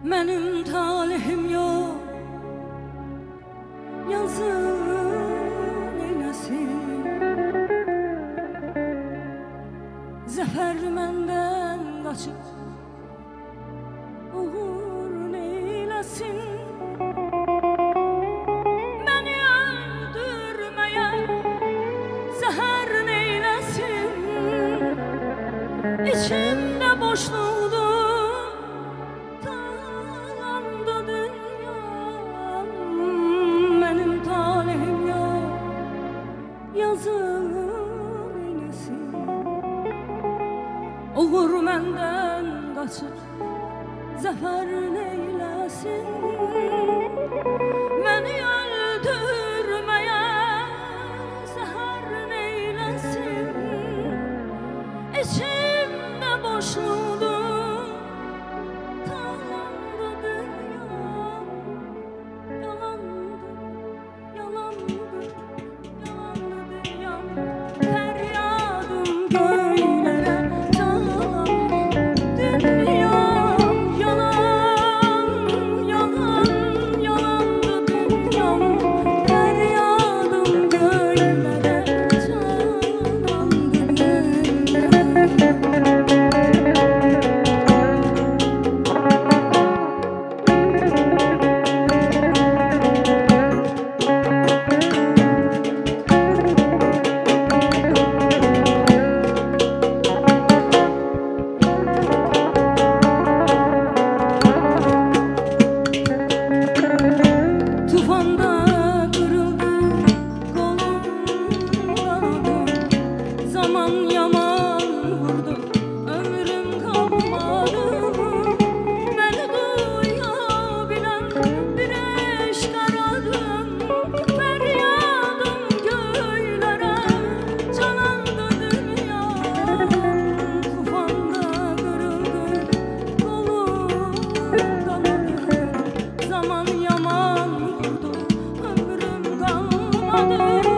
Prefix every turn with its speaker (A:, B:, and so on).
A: Benim talihim yok, yazın eylesin. Zafer menden kaçıp uğur neylesin. Beni öldürmeye zehir neylesin. İçimde boşluğdu, talandı dünyam. Benim talihim yok, yazın eylesin. Uğur menden kaçıp zafer neylesin. Beni öldürmeye zehir neylesin. İçimde boşluğdu, talandı dünyam. Yalandı, yalandı, yalandı dünyam. Feryadım göğlere dağlandı dünyam. Yalan, yalan, yalandı dünyam. Feryadım göğlere dağlandı dünyam. Tufanda kırıldı kolum kanadım. Zaman yaman vurdu, ömrüm kalmadı. Beni duyabilen bir eşk aradım. Feryadım göğlere calandı dünyam. Tufanda kırıldı kolum kanadım. Zaman yaman vurdu, ömrüm kalmadı.